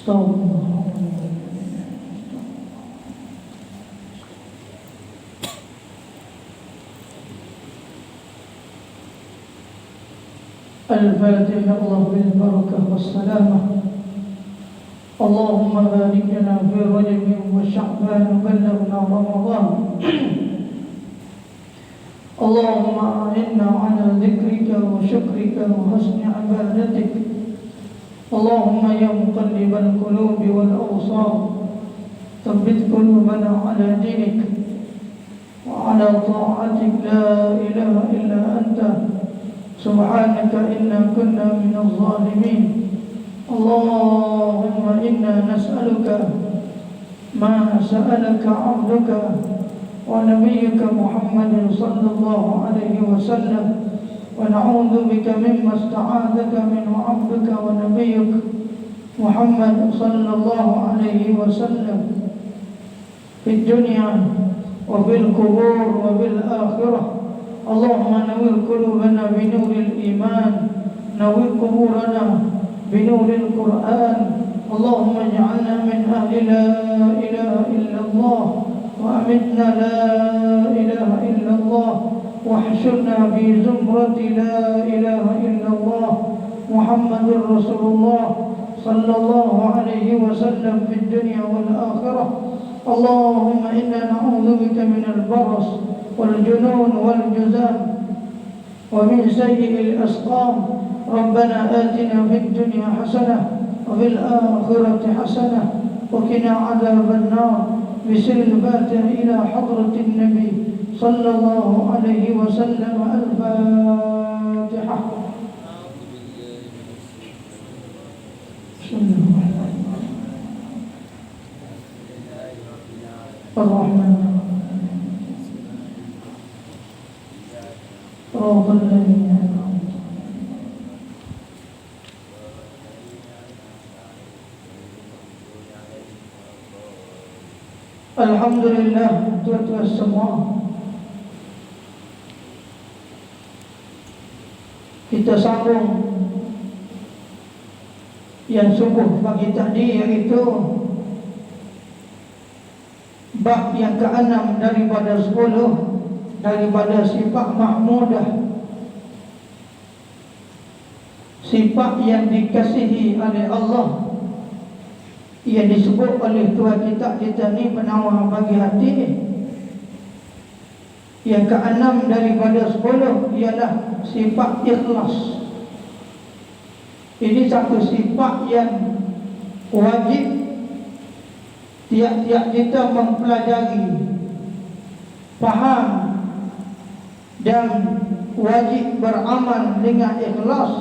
Astagfirullah. الفاتحة. الله بالبركة والسلامة. اللهم بارك لنا في رجب وشعبان وبلغنا رمضان. اللهم أعنا على ذكرك وشكرك وحسن عبادتك. اللهم يا مقلب القلوب والأبصار ثبت قلوبنا على دينك وعلى طاعتك. لا إله إلا أنت سبحانك إنا كنا من الظالمين. اللهم إنا نسألك ما سألك عبدك ونبيك محمد صلى الله عليه وسلم، ونعوذ بك مما استعاذك منه عبدك ونبيك محمد صلى الله عليه وسلم في الدنيا وفي القبور وفي الآخرة. اللهم نور قلوبنا بنور الإيمان، نور قبورنا بنور القرآن. اللهم اجعلنا من أهل لا إله إلا الله، وأمتنا لا إله إلا الله، واحشرنا في زمرة لا إله إلا الله محمد رسول الله صلى الله عليه وسلم في الدنيا والآخرة. اللهم إنا نعوذ بك من البرص والجنون والجذام ومن سيء الأسقام. ربنا آتنا في الدنيا حسنة وفي الآخرة حسنة وقنا عذاب النار. بسر الفاتحة إلى حضرة النبي صلى الله عليه وسلم. الفاتحة. الرحمن صراط الذين أنعمت Alhamdulillah, tuan-tuan semua, kita sambung yang sungguh bagi tadi, iaitu bab yang ke-6 daripada 10 daripada sifat mahmudah, sifat yang dikasihi oleh Allah, yang disebut oleh Tuhan kita ni penawar bagi hati ni. Yang ke-6 daripada 10 ialah sifat ikhlas. Ini satu sifat yang wajib tiap-tiap kita mempelajari, faham dan wajib beramal dengan ikhlas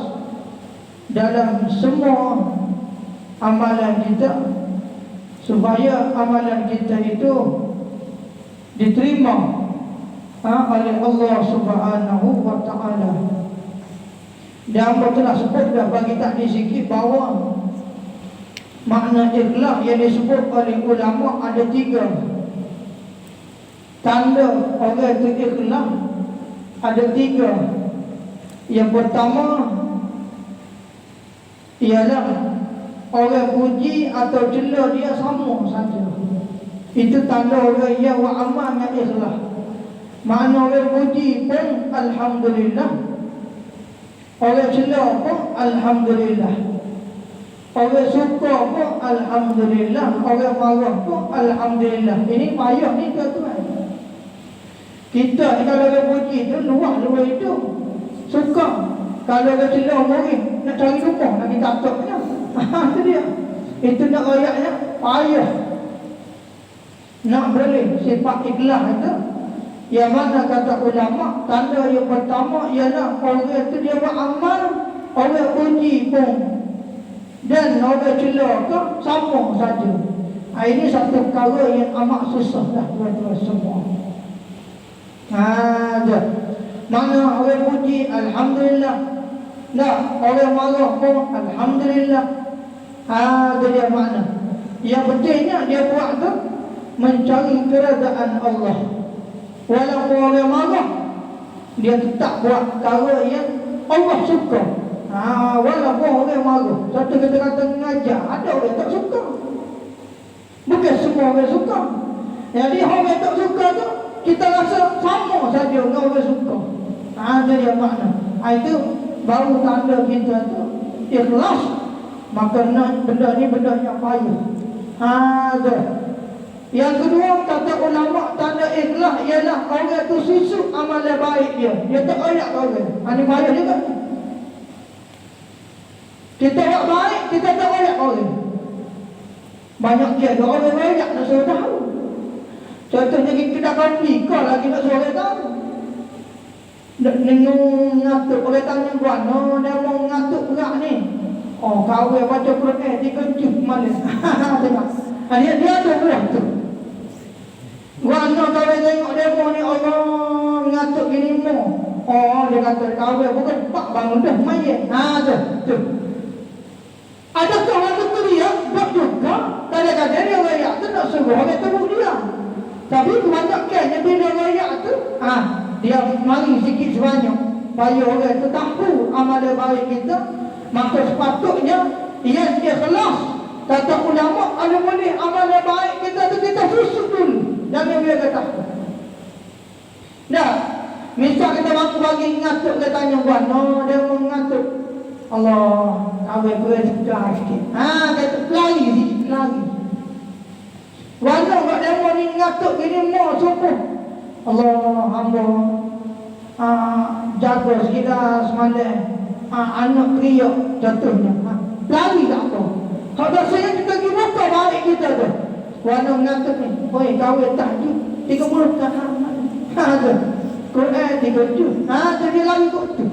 dalam semua amalan kita, supaya amalan kita itu diterima oleh Allah Subhanahu wa ta'ala. Dan Allah telah sebut dah bagi tadi sikit bahawa makna ikhlas yang disebut oleh ulama ada 3. Tanda orang itu ikhlas ada 3. Yang pertama ialah orang puji atau cela dia sama saja. Itu tanda orang yang beramal dengan ikhlas. Makna orang puji pun alhamdulillah, orang cela pun alhamdulillah, orang suka pun alhamdulillah, orang marah pun alhamdulillah. Ini payah ni tuan-tuan. Kita ni kalau orang puji tu luar itu suka. Kalau orang cela murid nak cari rumah, nak ditatuknya. Itu dia. Itu nak ayatnya payah. Nak boleh sifat ikhlas itu, yang mana kata ulama, tanda yang pertama ialah orang itu dia beramal, orang puji pun dan orang cela ke sama saja. Ini satu perkara yang amat susah lah tuan-tuan semua. Mana orang puji alhamdulillah, nak orang marah pun alhamdulillah. Itu dia makna. Yang pentingnya dia buat tu mencari keredaan Allah. Walaupun orang marah, dia tetap buat perkara yang Allah suka. Walaupun orang marah, satu kata-kata mengajar, ada orang tak suka. Bukan semua orang suka. Jadi orang tak suka tu, kita rasa sama saja dengan orang suka. Itu dia makna. Itu baru tanda kita tu ikhlas. Maka benda ni benda yang payah. Yang kedua, kata ulama, tanda ikhlas ialah orang tu susuk amalan baik dia. Dia tak ayak orang. Ini payah juga. Kita buat baik, kita tak ayak orang. Banyak jaga orang banyak nak suruh tahu. Contohnya kedai kopi, kau lagi nak suruh orang tahu. Nengung ngatuk, orang tanya buat, dia mau ngatuk gerak ni. Kau yang baca Quran, dia kejut malas. Tengok. Dia ada berat tu. Guana kau tengok demo ni, Allah ngatuk gini mo. Dia kata kau bukan pak bangun dah mayat. Tu. Adakah orang tu teriak? Tak juga. Kadang-kadang dia rakyat tu nak suruh orang tepuk dia. Tapi kebanyakannya bila rakyat tu, dia mari sikit sebanyak. Supaya orang tu tahu amalan baik kita. Maka sepatutnya ia ikhlas. Kata ulama, kalau boleh amalan baik kita tu kita susuk dulu. Jangan biar kata tahu. Dah, misal kita bangun pagi ngatuk, kita tanya buat, dia mau ngatuk. Allah, kawin boleh segar sikit. Kata lari sikit, lari. Warna kat demo ni ngatuk gini mau subuh. Allah, hamba jaga sekitar semalam. Anak kriak jatuhnya. Lari tak apa. Kalau saya kita pergi buka baik kita tu. Warna ngatuk ni, oi kawin tahajud 30 tahun. Quran 30. Jadi lari kot tu.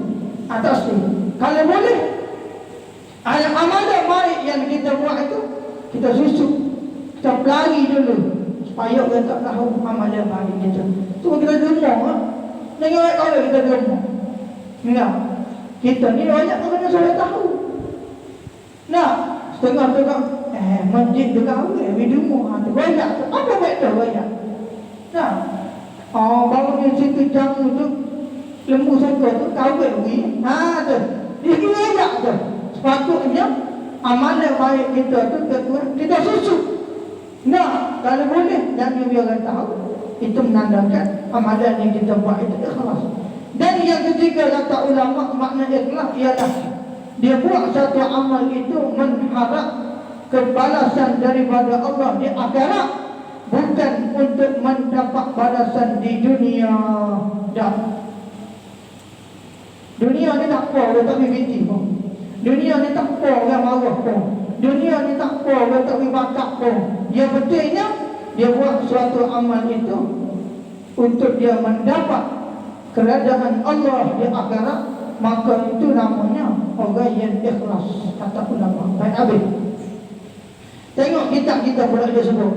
Atas tu. Kalau boleh, amalan baik yang kita buat itu, kita susuk, kita pelari dulu supaya orang tak tahu amalan baik kita. Tu kita gemuk. Jangan kalau kita gemuk. Enggak. Kita ni banyak orang yang sudah tahu. Nah, setengah-setengah masjid dekat awal, minum tu banyak. Apa baik dah banyak. Nah, baru di situ jamu tu lembu sangka tu kawin lagi. Tu. Dia kira banyak tu. Sepatutnya amalan baik kita tu kita susuk. Nah, kalau boleh jangan biar orang tahu. Itu menandakan amalan yang kita buat itu ikhlas. Dan yang ketiga kata ulama, makna ikhlas ialah dia buat satu amal itu mengharap kebalasan daripada Allah di akhirat, bukan untuk mendapat balasan di dunia. Dunia ni tak apa, dia tak binti pun. Dunia ni tak apa, orang marah pun. Dunia ni tak apa, orang tak bakat pun. Yang pentingnya dia buat suatu amal itu untuk dia mendapat kerajaan Allah di akhirat, maka itu namanya orang yang ikhlas, kata ulama. Baik habis. Tengok kitab kita pula dia sebut.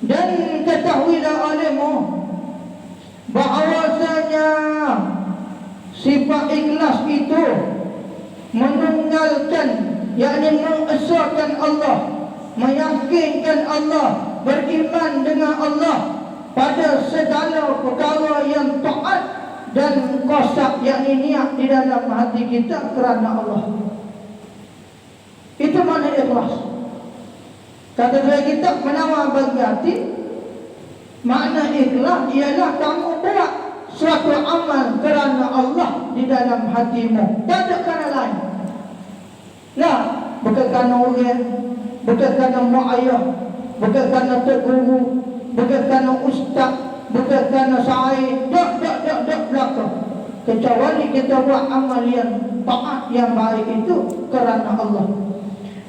Dan ketahuilah olehmu bahawasanya sifat ikhlas itu menunggalkan, yakni mengesahkan Allah, meyakinkan Allah, beriman dengan Allah pada segala perkara yang taat dan qasad, yakni niat di dalam hati kita kerana Allah. Itu makna ikhlas. Kata dua kitab Menawar bagi hati, makna ikhlas ialah kamu buat suatu amal kerana Allah di dalam hatimu, tak ada kerana lain. Nah, bukan kerana orang, bukan kerana mak ayah, bukan kerana tok guru, bukan kerana ustaz, bukan kerana sa'i, tak belakang. Kecuali kita buat amal yang taat, yang baik itu kerana Allah.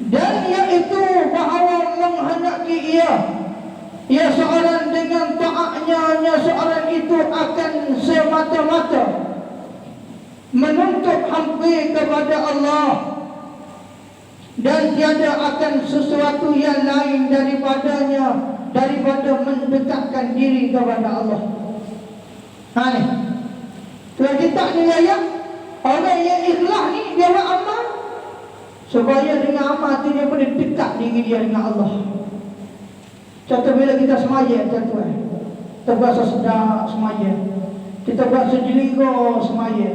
Dan iaitu bahawa menghendaki ia seorang dengan taatnya, seorang itu akan semata-mata menuntut hampir kepada Allah, dan tiada akan sesuatu yang lain daripadanya, daripada mendekatkan diri kepada Allah. Ni kalau kita ni ayat, orang yang ikhlas ni dia buat amal supaya dengan amal tu dia boleh dekat diri dia dengan Allah. Contoh bila kita semaya, tuan-tuan, kita buat sesedar semaya, kita buat sejeligo semaya,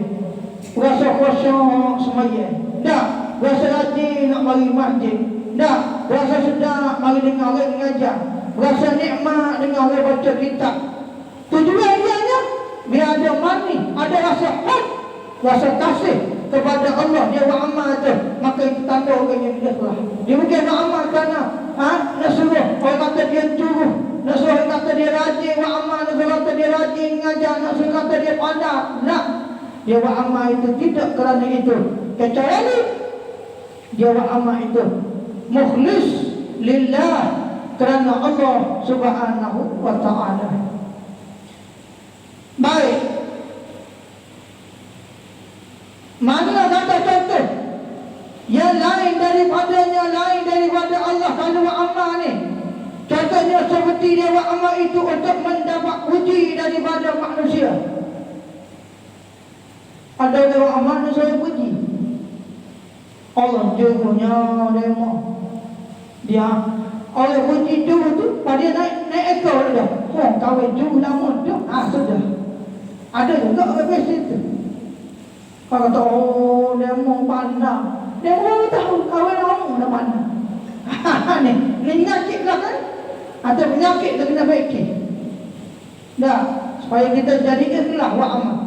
rasa kosong semayang, tak rasa rajin nak mari masjid, tak rasa sedap mari dengar orang mengajar, rasa nikmat dengar orang baca kitab. Tujuan dia biar ada mani, ada rasa hak, rasa kasih kepada Allah. Dia buat amal tu, maka itu tanda orang yang ikhlas. Dia bukan nak amal kerana nak suruh orang kata dia curus, nak suruh orang kata dia rajin buat amal, nak suruh kata dia rajin mengajar, nak suruh kata dia pandai. Nak, dia buat amal itu tidak kerana itu, kecuali dia buat amal itu mukhlis lillah, kerana Allah Subhanahu wa ta'ala. Baik, mana kata contoh yang lain daripadanya, lain daripada Allah kalau buat amal ni? Contohnya seperti dia buat amal itu untuk mendapat puji daripada manusia. Ada orang buat amal ni saya puji Allah, jurunya demo dia. Orang puji juru tu pada naik ekor dah. Kahwin juru lama tu, sudah. Ada juga orang biasa tu. Kalau kata, oh demo pandang, demo tahu kahwin lama dah pandang. Ni penyakit lah kan? Atau penyakit tu kena baiki. Dah, supaya kita jadi ikhlas buat amal.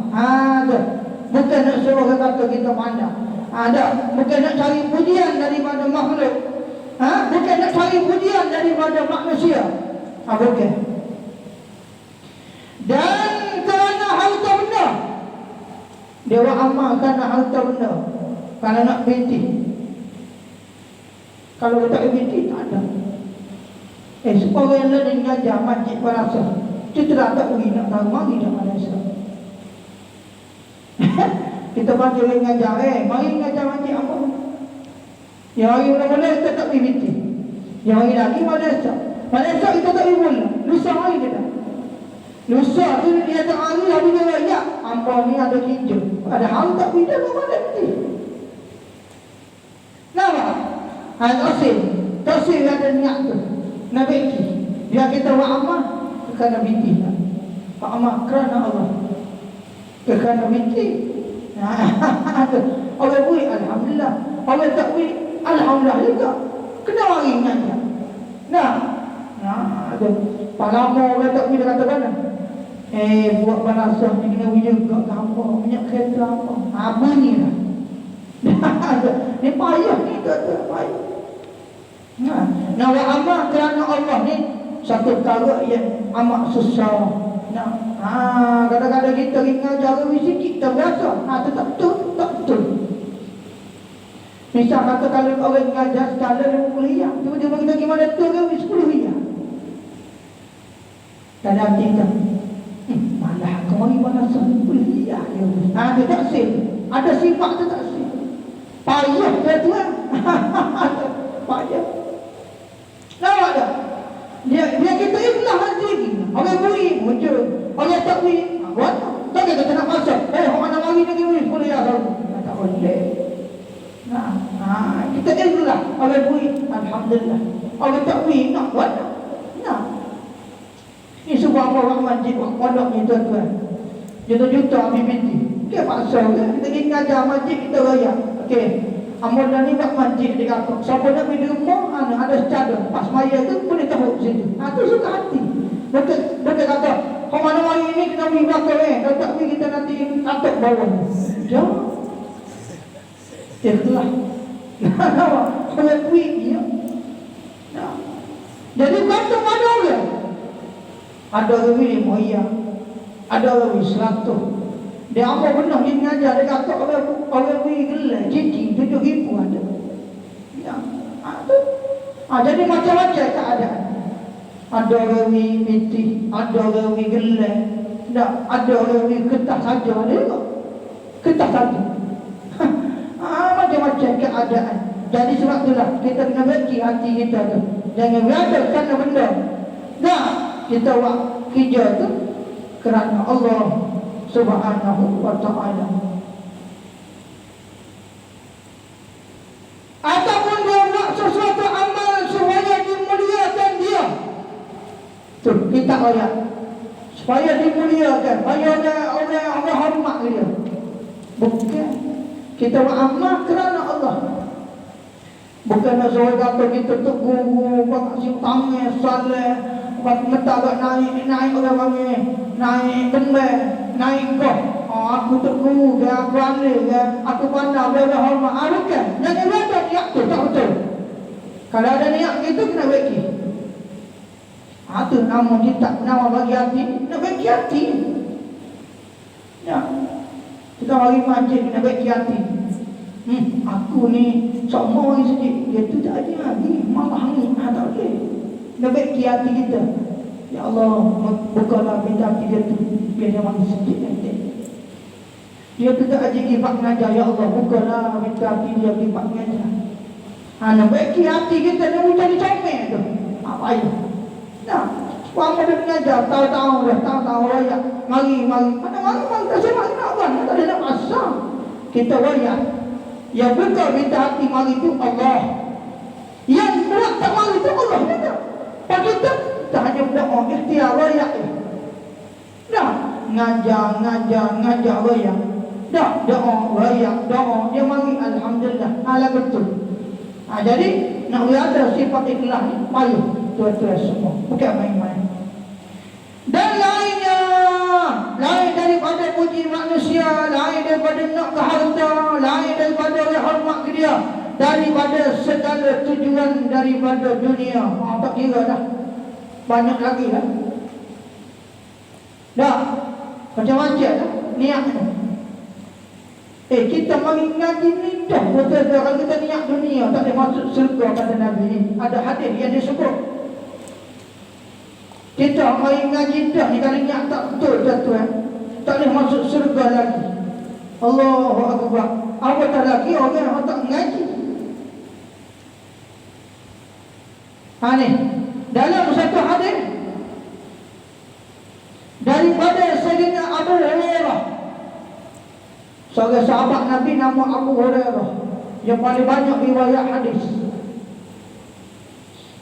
Tu. Bukan nak suruh kata kita pandang. Ada, bukan nak cari pujian daripada makhluk. Bukan nak cari pujian daripada manusia. Bukan. Dan kerana harta benda, dia buat amal kerana harta benda, kerana nak binti. Kalau dia tak binti, tak ada. Supaya yang lain mengajar masjid Malaysia, kita tak pergi nak tahu mari dah Malaysia. Kita panggil mengajar, mari mengajar masjid apa? Yang hari mula-mula kita tak pergi binti, yang hari lagi Malaysia kita tak pergi mula. Lusa hari kita, lusa tu dia tak hari habis dia raya. Ampun ni ada hijau, ada hal tak pergi dah mana binti. Kenapa? Tasir ada niat tu nak binti. Biar kita buat amal kerana binti, buat amal kerana Allah, kerana binti. Orang buih alhamdulillah, orang tak buih alhamdulillah juga. Kena mari mengajar. Ada palama orang tak buih dia kata mana? Buat balasah ni kena buih juga ke apa? Minyak kereta apa? Bunyilah. Ni payah ni, tak payah. Nak buat amal kerana Allah ni satu perkara yang amat susah. Kadang-kadang kita mengajar lebih sikit kita berasa tu tak betul. Misal kata kalau orang mengajar sekala 50 riyal, tiba-tiba kita gimana tu ke 10 riyal. Dalam hati kita, malah kau ni mana 10 riyal dia tak sel. Ada sifat tu tak sel. Payah dia tuan. Payah. Nampak tak? Dia kita ikhlas hati lagi. Orang beri muncul, orang tak beri buat. Tak kita nak masuk. Orang nak mari lagi beri 10 riyal. Tak boleh. Kita ikhlas. Orang beri alhamdulillah. Orang tak beri nak buat. Ini sebuah orang masjid, orang pondok ni tuan-tuan. Juta-juta ambil binti. Okey, paksa ke? Kita pergi ngajar masjid, kita raya. Okey, amal dah ni buat masjid dia kata. Siapa nak pergi rumah, ada secadah. Pas maya tu boleh tahu situ. Itu suka hati. Dia kata, kau mana mari ni kena pergi belakang kalau tak pergi kita nanti katuk bawah. Jauh. Ikhlas. Kalau pergi dia. Jadi kata mana orang? Ada orang moya, ada orang 100. Dia apa benar dia mengajar, dia kata orang pergi gelap, cincin 7,000 ada. Jadi macam-macam keadaan. Ada orang piti, ada orang gelap, ada orang ketah saja, ada juga ketah saja. Macam-macam keadaan. Jadi sebab itulah kita kena bagi hati kita tu. Jangan berada kerana benda. Kita buat kerja tu kerana Allah Subhanahu wa ta'ala. Ataupun dia buat sesuatu amal supaya dimuliakan dia. Tu kita ayat supaya dimuliakan, supaya orang hormat dia. Bukan. Kita beramal kerana Allah. Bukan nak suruh kata kita tu guru, buat si tangan, salah, buat metabak naik orang panggil, naik kembang, naik kau. Aku tu guru ke, aku ahli ke, aku pandang, boleh hormat. Bukan. Jangan baca niat tu, tak betul. Kalau ada niat gitu, kena bagi. Itu nama kita, nama bagi hati, nak bagi hati. Ya. Kita bagi majlis, nak bagi hati. Aku ni semua orang sedih. Dia tu tak ada lagi. Malah ni tak boleh. Nak bagi hati kita. Ya Allah, bukalah pintu hati dia tu. Biar dia mati sedih nanti. Dia tu tak ada kipak mengajar. Ya Allah, bukalah pintu hati dia kipak mengajar. Nak bagi hati kita, dia boleh jadi comel tu. Apa itu? Nah, Puan ada mengajar, tahu-tahu raya. Mari. Mana tak sempat nak buat, tak ada nak pasang. Kita raya. Yang bekal minta hati mari itu Allah. Yang berat tak mari itu Allah. Pak kita tak hanya berdoa, ikhtiar raya. Dah, ngajar raya. Dah, doa raya, doa. Dia mari, alhamdulillah. Ala betul. Jadi, nak ada sifat ikhlas ni, payuh. Tuan-tuan semua, bukan main-main. Dan lainnya, lain daripada puji manusia, lain daripada nak ke harta, lain daripada hormat ke dia, daripada segala tujuan daripada dunia. Tak kira dah, banyak lagi lah. Dah, macam-macam lah niatnya. Kita mari ngaji ni dah betul-betul. Kalau kita niat dunia, tak boleh masuk surga kata Nabi ni. Ada hadis yang disebut. Kita mari ngaji dah ni, kalau niat tak betul tuan, tak boleh masuk surga lagi. Allahu Akbar. Apatah lagi orang yang tak ngaji. Ni dalam satu hadis daripada Sayyidina Abu Hurairah, seorang sahabat Nabi nama Abu Hurairah yang paling banyak riwayat hadis,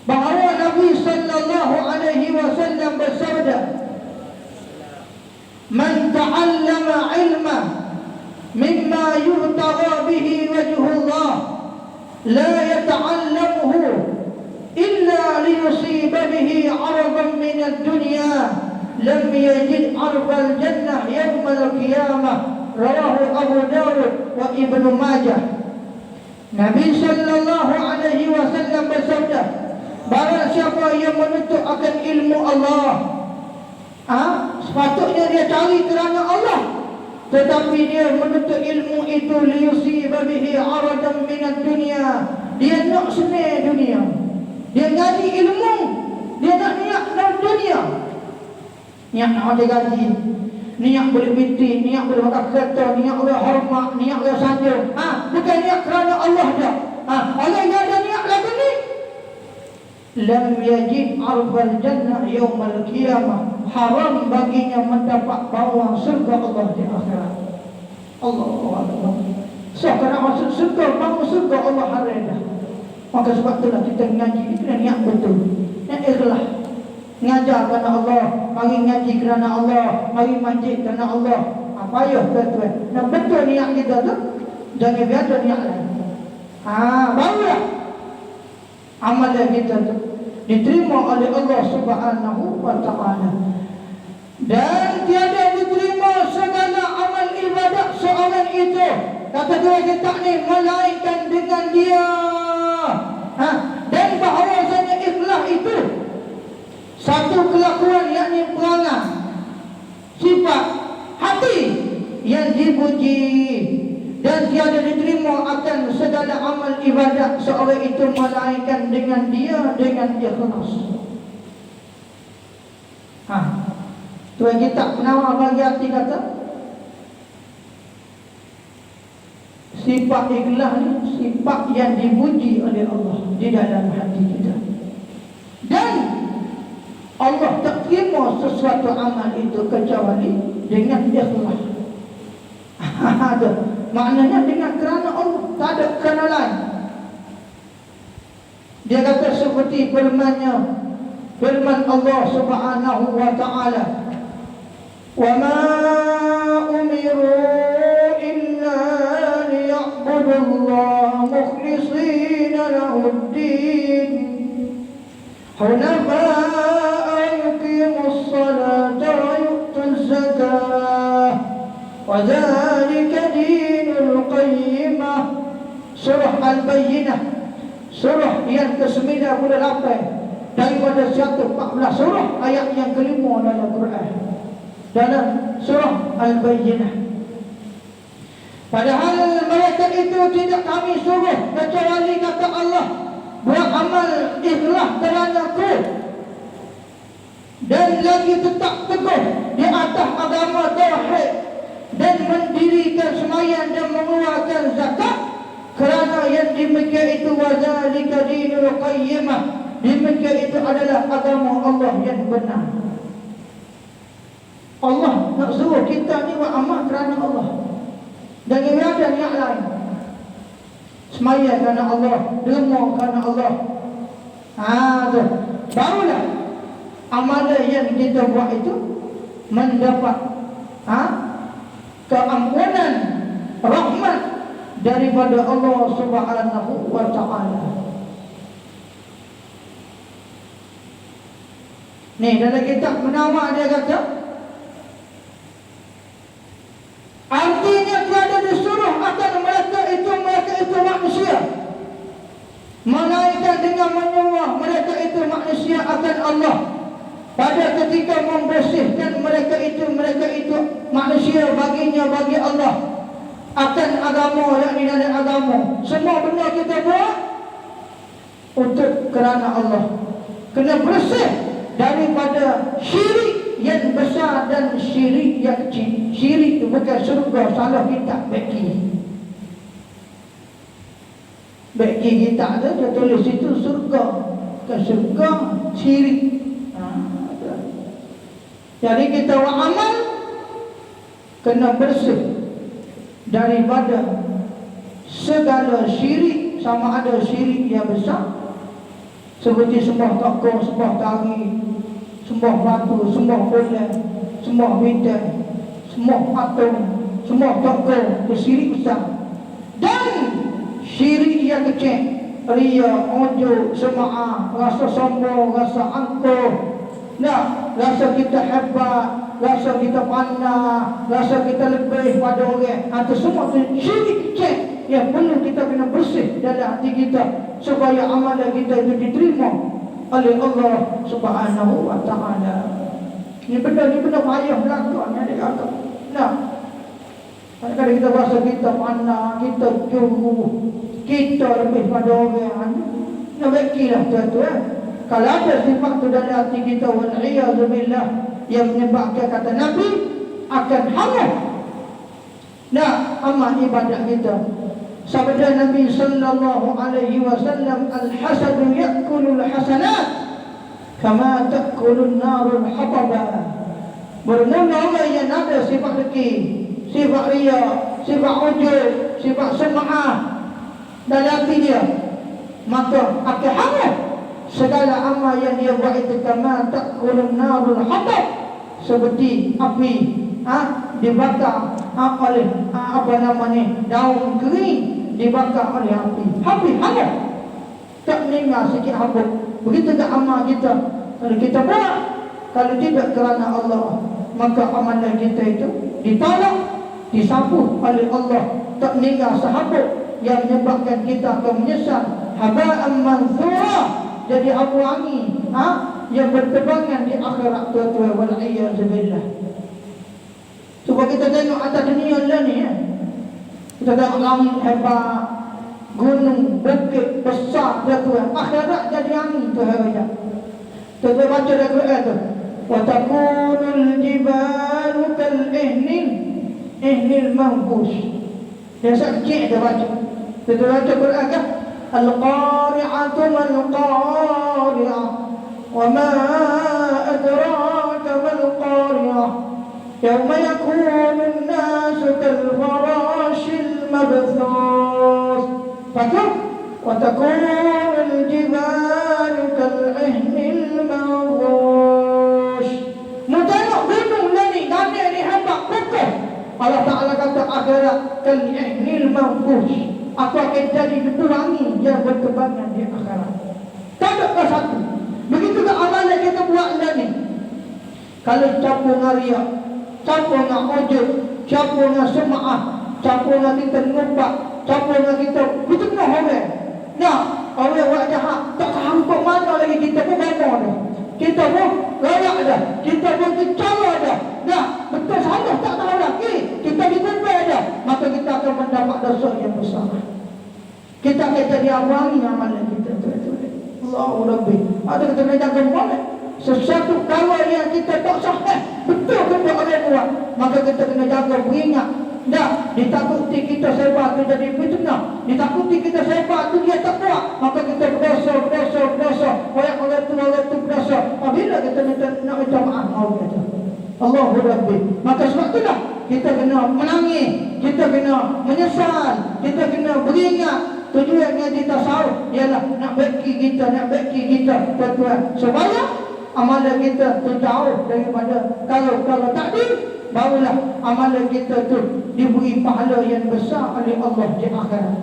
bahawa Nabi sallallahu alaihi wasallam bersabda, "Man ta'allama 'ilma mimma yubtagha bihi wajhullah la yata'allamuhu illa liyusiba bihi 'aradan min ad-dunya lam yajid 'arbal jannah yawm al-qiyamah." Rawahu Abu Dawud wa Ibnu Majah. Nabi sallallahu alaihi wasallam bersabda, barang siapa yang menuntut akan ilmu Allah, sepatutnya dia cari kerana Allah, tetapi dia menuntut ilmu itu liyusiba bihi 'aradan minad dunya, dia nak senang dunia, dia ngaji ilmu, dia nak niat dalam dunia, niat nak ada gaji, niat boleh binti, niat boleh makan kereta, niat boleh hormat, niat boleh sanjung. Bukan niat kerana Allah dah. Orang yang ada niat lagu ni, lam yajid arbal jannah yawmal qiyamah, haram baginya mendapat bawang surga Allah di akhirat. Allahu Akbar. So kalau masuk surga, bawang surga Allah haram dah. Maka sebab itulah kita ngaji, kita niat betul, niat ikhlas. Ngajar kerana Allah, mari ngaji kerana Allah, mari majlis kerana Allah. Payah tuan-tuan. Nak betul niat kita tu, jangan biasa niat lain. Barulah amalan kita tu diterima oleh Allah Subhanahu wa ta'ala. Dan tiada diterima segala amal ibadat seorang itu, kata dua kita ni, melainkan dengan dia. Dan bahawasanya ikhlas itu satu kelakuan, yakni perangai, sifat hati yang dipuji, dan tiada diterima akan segala amal ibadat seorang itu melainkan dengan dia, dengan ikhlas. Tuan kita penawar bagi hati kata, sifat ikhlas ni sifat yang dipuji oleh Allah di dalam hati kita. Dan Allah tak terima sesuatu amal itu kecuali dengan ikhlas. Maknanya dengan kerana Allah, tak ada kerana lain. Dia kata seperti firman Allah Subhanahu wa ta'ala, "Wa ma umiru illa الله مخلصين له الدين حنفاء يقيموا الصلاة ويؤتوا الزكاة وذلك دين القيمة. Surah Al-Bayyinah, surah yang ke-98 daripada 114 surah ayat yang kelima dalam Quran, dalam surah Al-Bayyinah. Padahal mereka itu tidak kami suruh kecuali kata Allah, buat amal ikhlas kerana-Ku dan lagi tetap teguh di atas agama tauhid dan mendirikan sembahyang dan mengeluarkan zakat, kerana yang demikian itu wazalika dinul qayyimah, demikian itu adalah agama Allah yang benar. Allah nak suruh kita ni buat amal kerana Allah, dan ada niat lain. Sembahyang kerana Allah, derma kerana Allah. Tu barulah amalan yang kita buat itu mendapat keampunan, rahmat daripada Allah Subhanahu wa ta'ala. Ni dalam kitab Munawwar dia kata, artinya tiada disuruh akan mereka itu manusia, melainkan dengan menyembah mereka itu manusia akan Allah pada ketika membersihkan mereka itu manusia baginya, bagi Allah, akan agama, yakni dalam agama. Semua benda kita buat untuk kerana Allah, kena bersih daripada syirik yang besar dan syirik yang kecil. Syirik itu bukan surga, salah kita beki kita tu dia tulis itu surga, bukan surga, syirik. Jadi kita buat amal kena bersih daripada segala syirik, sama ada syirik yang besar seperti sembah tokoh, sembah tari, sembah batu, sembah bulan, sembah bintang, sembah patung, sembah tokoh, itu syirik besar. Dan syirik yang kecil, ria, ujub, semaah, rasa sombong, rasa angkuh, rasa kita hebat, rasa kita pandai, rasa kita lebih pada orang. Itu semua syirik kecil yang perlu kita kena bersih dalam hati kita supaya amalan kita itu diterima oleh Allah Subhanahu wa ta'ala. Ini benda payah berlaku ni adik kakak. Kadang-kadang kita rasa kita pandai, kita juru, kita lebih pada orang. Baiklah tuan-tuan, kalau ada sifat tu dalam hati kita, wal'iyazubillah, yang menyebabkan kata Nabi akan hangah amal ibadah kita. Sabda Nabi sallallahu alaihi wasallam, al-hasadu ya'kulul hasanat kama ta'kulun narul hataba. Bermula orang yang ada sifat deki, sifat ria, sifat ujub, sifat semaah dalam hati dia, maka akan hangah segala amal yang dia buat itu. Kama ta'kulun narul hatab, seperti api dibakar oleh daun kering, dibakar oleh api, habis hangat, tak meninggal sikit habis. Begitu tak amal kita, kalau kita buat, kalau tidak kerana Allah, maka amalan kita itu ditolak, disapu oleh Allah, tak meninggal sehabuk, yang menyebabkan kita akan menyesal, haba'an manthura, jadi abu angin yang bertebangan di akhirat. Tuan-tuan, wal'iyazubillah. Cuba kita tengok atas dunia lah ni, kita tengok langit hebat, gunung, bukit besar, tuan-tuan. Akhirat jadi angin tu hari-hari. Tuan-tuan baca dalam Quran tu, wa takunul jibalu kal ihnil manfush. Dia sakit dia baca. Tuan-tuan baca Quran kan, al-qari'atu mal-qari'ah wa ma adraka mal-qari'ah yawma yakunun nasu kal-farashil mabthus. Fatuh wa takunul jibalu kal-ihnil manfush. Mutengok gunung ni, gandil ni hebat, kokoh. Allah Ta'ala kata akhirat kal-ihnil manfush, aku akan jadi pelangi yang bertebangan di akhirat. Tak ada satu. Begitu juga amalan yang kita buat ni. Kalau campur dengan riak, campur dengan ujub, campur dengan semaah, campur dengan kita ngumpat, campur dengan kita kena orang. Nah, orang buat jahat, tak tahu kok mana lagi kita pun bangun dah. Kita pun layak dah. Kita pun bicara dah. Nah, betul salah tak tahu lagi. Kita dikumpul dah. Maka kita akan mendapat dosa yang besar. Kita akan jadi awangi amalan kita. Allahu Rabbi. Ada kita nak jaga boleh. Sesuatu kalau yang kita tak sahih, betul kena orang buat, maka kita kena jaga beringat. Dah, ditakuti kita sebab tu jadi fitnah, ditakuti kita sebab tu dia tak buat, maka kita berdosa. Orang tu berdosa. Apabila kita nak minta maaf, Allahu Rabbi. Maka sebab itulah kita kena menangis, kita kena menyesal, kita kena beringat. Tujuannya kita tahu ialah nak baki kita tuan-tuan, supaya amalan kita tu jauh daripada kalau takdir, barulah amalan kita tu diberi pahala yang besar oleh Allah di akhirat.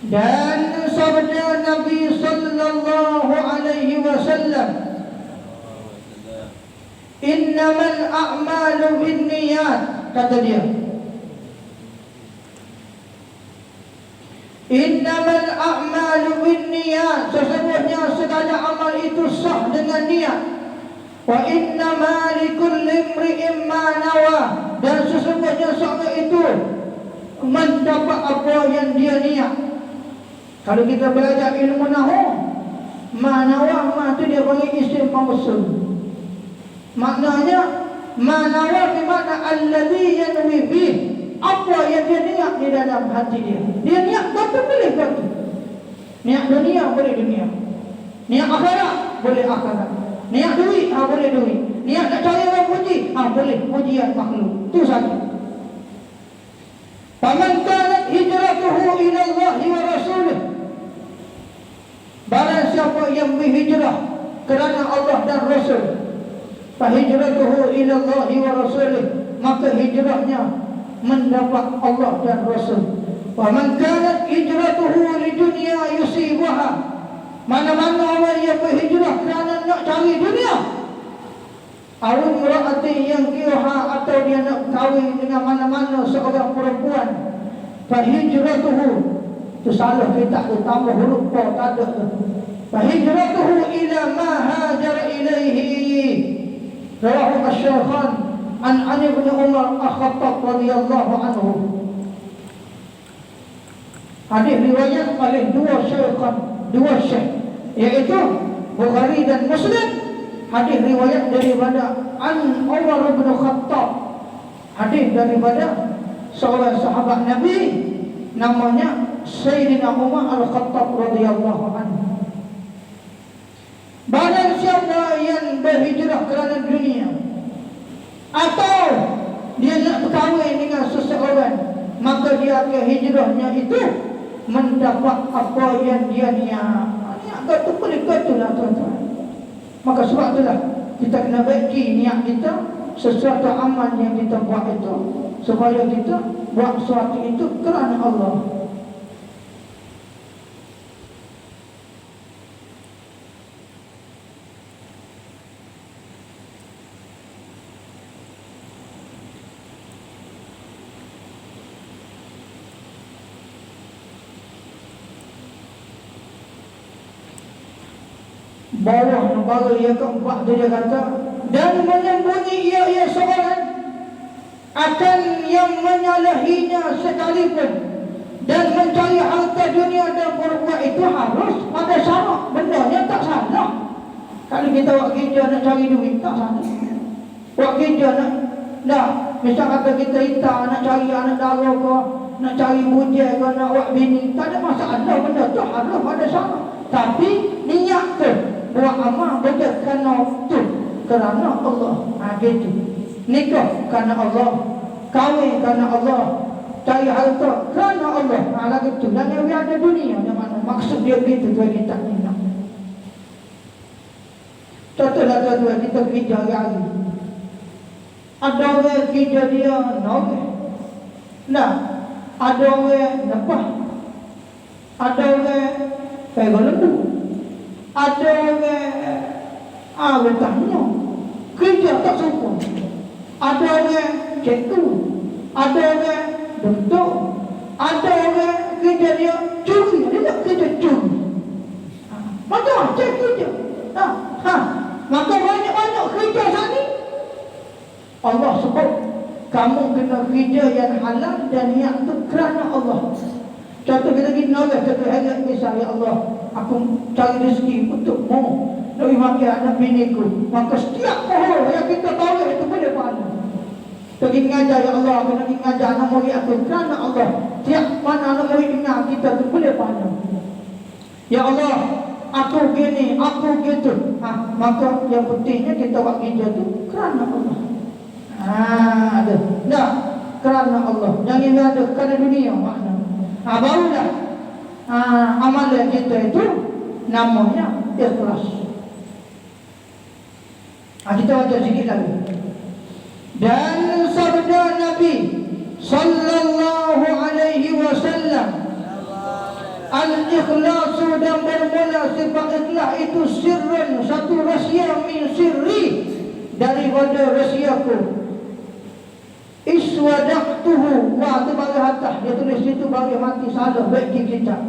Dan sabda Nabi sallallahu alaihi wasallam, innamal a'malu binniyat, kata dia, innamal a'malu binniyat, sesungguhnya segala amal itu sah dengan niat. Wa innama likulli imri'in ma nawa, dan sesungguhnya seorang itu mendapat apa yang dia niat. Kalau kita belajar ilmu nahwu, ma nawa, ma tu dia panggil isim mausul. Maknanya ma nawa bermakna alladhi yanwi bih, apa yang dia niat di dalam hati dia. Dia niat satu pilih satu. Niat dunia boleh dunia, niat akhirat boleh akhirat, niat duit boleh duit, niat nak cari orang puji boleh pujian makhluk. Itu saja. Faman kanat hijratuhu ila Allah wa rasulih, barang siapa yang berhijrah kerana Allah dan Rasul, fa hijratuhu ila Allah wa rasulih, maka hijrahnya mendapat Allah dan Rasul. Wa man kanat hijratuhu lidunya yusibuha, mana-mana orang yang berhijrah kerana nak cari dunia, awal mura'ati yang kiuha, atau dia nak kahwin dengan mana-mana seorang perempuan, fa hijratuhu, itu salah kita tu, tambah huruf pa, tak ada tu. Fa hijratuhu ila ma hajar ilaihi, rawahu asy-Syaikhan an Ali bin Umar Al-Khattab radhiyallahu anhu. Hadis riwayat oleh dua syekh, iaitu Bukhari dan Muslim. Hadis riwayat daripada An Umar bin Khattab, hadis daripada seorang sahabat Nabi namanya Sayyidina Umar Al-Khattab radhiyallahu anhu. Barang siapa yang berhijrah kerana dunia, atau dia nak berkahwin dengan seseorang, maka dia akan hijrahnya itu mendapat apa yang dia niat. Niat kata boleh katalah tuan-tuan. Maka sebab itulah kita kena baiki niat kita, sesuatu amal yang kita buat itu, supaya kita buat sesuatu itu kerana Allah. Bawah negara yang keempat dia kata, dan menyembunyi ia seorang akan yang menyalahinya sekalipun, dan mencari harta dunia dan berbuat itu harus ada syarat. Bendanya tak salah. Kalau kita buat kerja nak cari duit, tak salah. Buat kerja nak misal kata kita nak cari anak dara ke, nak cari bujai ke, nak buat bini, tak ada masalah. Benda tu harus ada syarat. Tapi niat tu buat amal betul kerana tu, kerana Allah. Gitu. Nikah kerana Allah, kahwin kerana Allah, cari harta kerana Allah. Lagi tu. Dan yang ada dunia, yang mana maksud dia begitu, tuan kita nak. Contohlah tuan-tuan, kita kerja hari-hari. Ada orang kerja dia nak. Nah, ada orang lepas Ada orang pegang lembu. Ada orang bertanya. Kerja tak sempurna. Ada orang cikgu. Ada orang doktor. Ada orang kerja dia curi. Dia tak kerja curi. Macam-macam kerja. Maka banyak-banyak kerja saat ni. Allah sebut kamu kena kerja yang halal dan yang tu kerana Allah. Contoh kita pergi Norway satu hari, misal, ya Allah, aku cari rezeki untukmu nak makan anak biniku. Maka setiap pohon yang kita tahu itu boleh pahala. Pergi mengajar, ya Allah, aku nak mengajar anak murid aku kerana Allah. Tiap mana anak murid dengar kita tu boleh pahala. Ya Allah, aku gini, aku gitu. Maka yang pentingnya kita buat kerja tu kerana Allah. Ada. Dah, kerana Allah. Jangan ada kerana dunia makna. Barulah amalan kita itu namanya ikhlas. Kita baca sikit lagi. Dan sabda Nabi sallallahu alaihi wasallam, al-ikhlasu dan bermula sifat ikhlas itu sirrun, satu rahsia min sirri, daripada rahsiaku. Iswadaqtuhu. Wah, tu bagi hatah. Dia tulis situ bagi mati salah. Baik kita.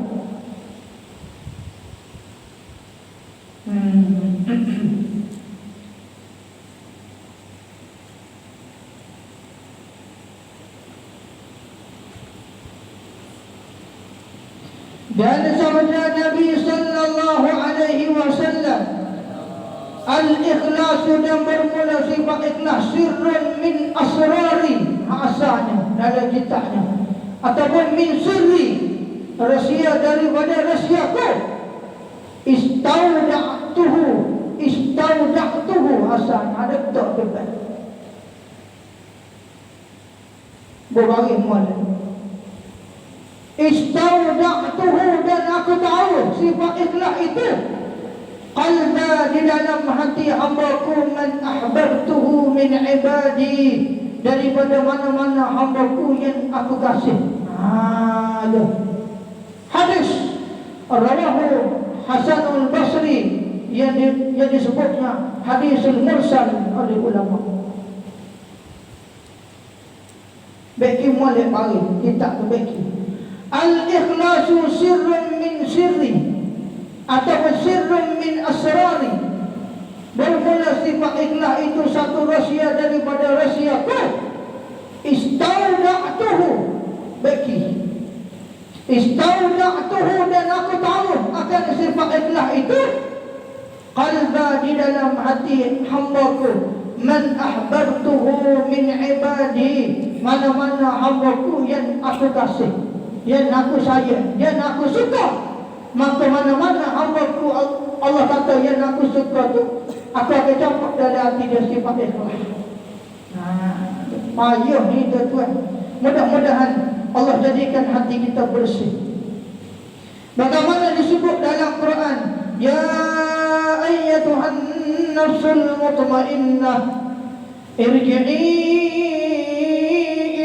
Dan sabda Nabi sallallahu alaihi wasallam, al-ikhlasu dan bermula sifat ikhlas sirrun min asrari, asalnya dalam kitabnya, ataupun min sirri, rahsia daripada rahsiaku. Istaudak-tuhu asalnya ada tak depan berbagi mualah. Istaudak-tuhu, dan aku tahu sifat ikhlas itu qalba, di dalam hati hambaku, man ahbabtuhu min ibadi, daripada mana-mana hambaku yang aku kasih. Hadis rawahu Hasanul Basri, yang disebutnya hadisul mursal oleh ulama. Beki molek bagi kitab tu beki. Al-ikhlasu sirrun min sirri, atau sirrun min asrari, bermula sifat ikhlas itu satu rahsia daripada rahsiaku. Istaudak-tuhu, beki. Istaudak-tuhu, dan aku tahu akan sifat ikhlas itu qalba, di dalam hati hambaku, man ahbabtuhu min ibadi, mana-mana hambaku yang aku kasih, yang aku sayang, yang aku suka. Maka mana-mana hambaku Allah kata yang aku suka tu, aku akan campur dalam hati dia sifat ikhlas. Payah ni tuan-tuan. Mudah-mudahan Allah jadikan hati kita bersih. Bagaimana disebut dalam Quran, ya ayyatuhan nafsul mutmainnah irji'i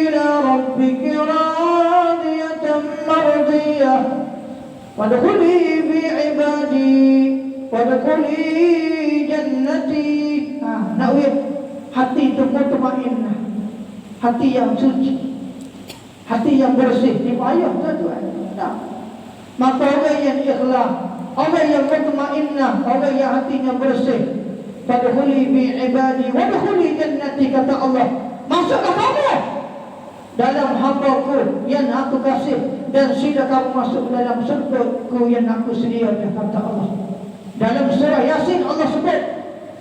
ila rabbiki radiyatan mardiyah wadkhuli fi ibadi wadkhuli jannati. Nak hati itu mutmainnah, hati yang suci, hati yang bersih. Ini payah tuan-tuan. Maka orang yang ikhlas, orang yang mutmainnah, orang yang hatinya bersih, fadkhuli bi ibadi wadkhuli jannati, kata Allah, masuklah kamu dalam hamba-Ku yang aku kasih, dan sila kamu masuk dalam surga-Ku yang aku sediakan, kata Allah. Dalam surah Yasin Allah sebut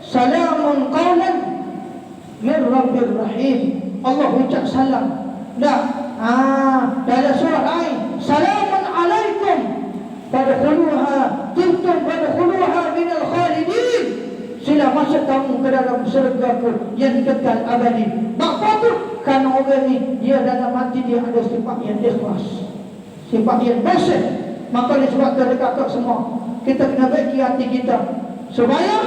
salamun qawlan min rabbir rahim. Allah ucap salam. Dalam surah lain salamun alaikum fadkhuluha tibtum fadkhuluha minal khalidin, sila masuk kamu ke dalam surga-Ku yang kekal abadi. Apa tu? Kerana orang ni dia dalam hati dia ada sifat yang ikhlas, sifat yang bersih. Maka disebabkan dekat semua kita kena baiki hati kita supaya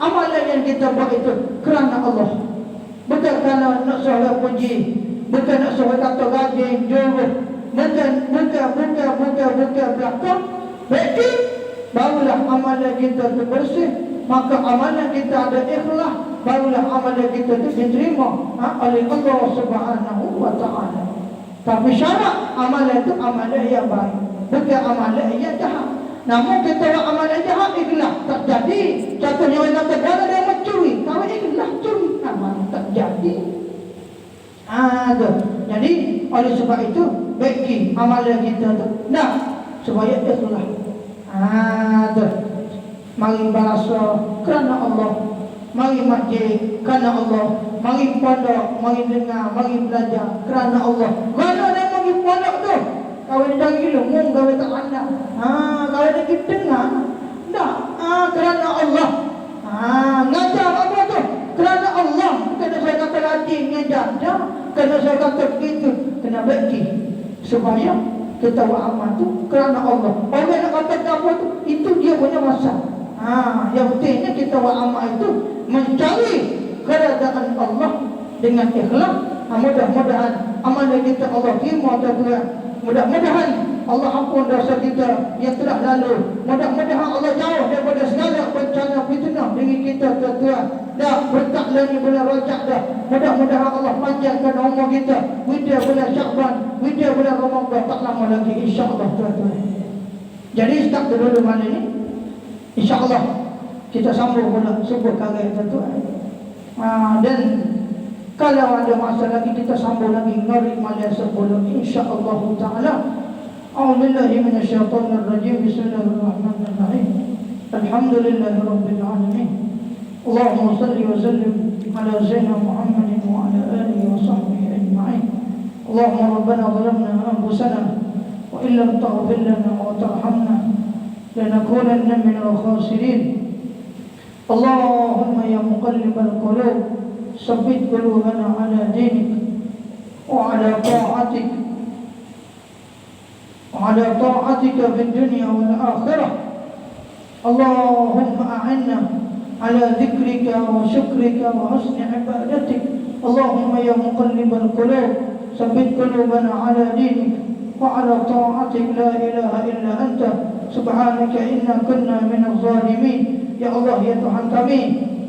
amalan yang kita buat itu kerana Allah, bukan kerana nak suruh puji, bukan nak suruh kata rajin, jurus, buka belakang, beki, barulah amalan kita tu bersih. Maka amalan kita ada ikhlas, barulah amalan kita tu diterima oleh Allah Subhanahu wa Ta'ala. Tapi syarat amalan itu amalan yang baik, bukan amalan yang jahat. Namun kita buat amalan jahat, ikhlas tak jadi. Contohnya orang kata kalau dia mencuri, kalau ikhlas curi, amalan tak jadi. Jadi oleh sebab itu bagi amalan kita tu supaya ikhlas. Mari berasa kerana Allah, mari masjid kerana Allah, mari pondok, mari dengar, mari belajar kerana Allah. Mana dia mari pondok tu? Kau dia cari ilmu, kau tak anak. Kau dia kita dengar, kerana Allah. Ngajar apa tu? Kerana Allah. Kena saya kata rajin ngajar, kena saya kata begitu, kena bagi supaya kita buat amal tu kerana Allah. Orang nak kata apa tu, itu dia punya masalah. Yang pentingnya kita buat amal itu mencari keredaan Allah dengan ikhlas. Mudah-mudahan amalan kita Allah terima tuan. Mudah-mudahan Allah ampun dosa kita yang telah lalu. Mudah-mudahan Allah jauh daripada segala bencana fitnah diri kita tuan. Dah bertak lagi bulan Rajab dah. Mudah-mudahan Allah panjangkan umur kita. Widya bulan Syakban, widya bulan Ramadan tak lama lagi insya-Allah tuan-tuan. Jadi start dulu malam ni. InsyaAllah kita sambung pula sebuah karya tuan-tuan. Dan kalau ada masa lagi kita sambung lagi ngari malam sebelum insyaAllah ta'ala. A'udzubillahi minasyaitonir rajim. Bismillahirrahmanirrahim. Alhamdulillahi rabbil alamin. Allahumma salli wa sallim ala sayyidina Muhammadin wa ala alihi wa sahbihi ajma'in. Allahumma rabbana zalamna anfusana wa illam taghfir lana wa tarhamna لنكونن من الخاسرين. اللهم يا مقلب القلوب ثبت قلوبنا على دينك وعلى طاعتك في الدنيا والآخرة. اللهم أعنا على ذكرك وشكرك وحسن عبادتك. اللهم يا مقلب القلوب ثبت قلوبنا على دينك وعلى طاعتك. لا إله إلا أنت subhanaka inna kunna minaz zalimin. Ya Allah, ya Tuhan kami,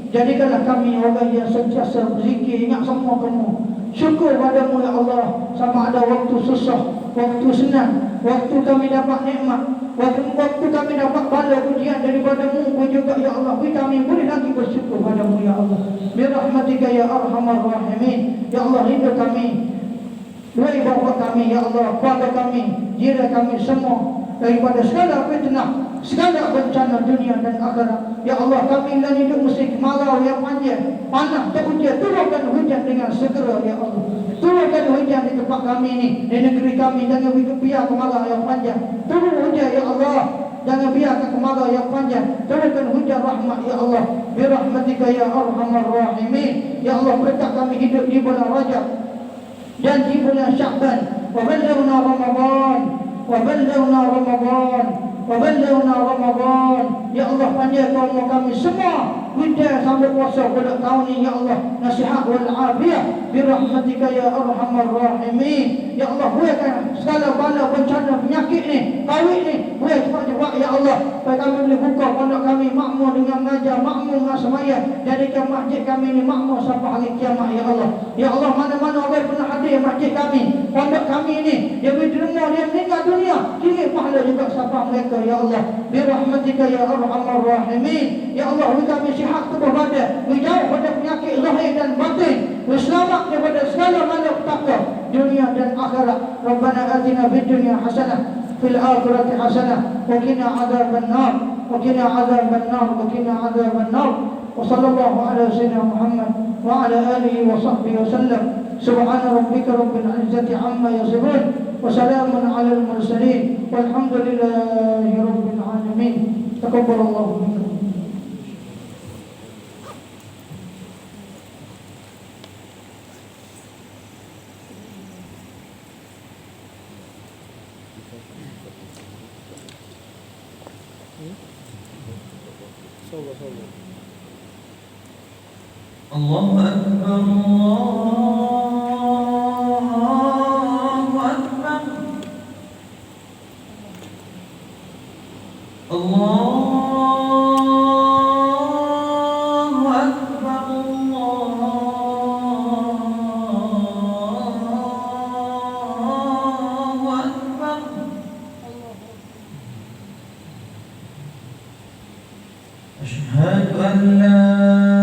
jadikanlah kami orang yang sentiasa berzikir, ingat semua kamu, syukur padamu ya Allah. Sama ada waktu susah, waktu senang, waktu kami dapat nikmat, waktu kami dapat bala ujian daripadamu pun juga ya Allah, kami boleh lagi bersyukur padamu ya Allah. Bi rahmatika ya arhamar rahimin. Ya Allah, rindu kami, dua bapa kami ya Allah, keluarga kami, jiran kami semua daripada segala fitnah, segala bencana dunia dan akhirat. Ya Allah, kami dan hidup mesti kemarau yang panjang, panas tak hujan. Turunkan hujan dengan segera ya Allah. Turunkan hujan di tempat kami ini, di negeri kami. Jangan biar kemarau yang panjang. Turun hujan ya Allah, jangan biarkan kemarau yang panjang. Turunkan hujan rahmat ya Allah. Bi rahmatika ya arhamar rahimin. Ya Allah, berkat kami hidup di bulan Rajab dan di bulan Syakban. Wa balighna Ramadan, وبلغنا رمضان. Ya Allah, panjangkan umur kami semua, widya sampai puasa pada tahun ini ya Allah. Nasihat wal afiyah bi rahmatika ya arhamar rahimin. Ya Allah, buatkan segala bala bencana penyakit ni, Covid ni, buat cepat-cepat ya Allah, supaya kami boleh buka pondok kami makmur dengan mengajar, makmur dengan sembahyang. Jadikan masjid kami ni makmur sampai hari kiamat ya Allah. Ya Allah, mana-mana orang pernah hadir masjid kami, pondok kami ni, dia berderma, dia meninggal dunia, kini pahala juga sampai mereka ya Allah. Bi rahmatika ya arhamar rahimin. Ya Allah, beri kami sihat tubuh badan, beri jauh pada penyakit zahir dan batin, beri selamat daripada segala malapetaka dunia dan akhirat. Rabbana atina fid dunya hasanah, fil akhirati hasanah, wa qina adzaban nar, wa qina adzaban nar, wa qina adzaban nar. Wa sallallahu ala sayyidina Muhammad wa ala alihi wa sahbihi wa sallam. Subhana rabbika rabbil izzati amma yasifun, wa salamun alal mursalin, walhamdulillahi rabbil alamin. Taqabbalallahu minkum. Allahu Akbar, Allahu Akbar. Allahu Akbar. Allahu Akbar. Asyhadu an la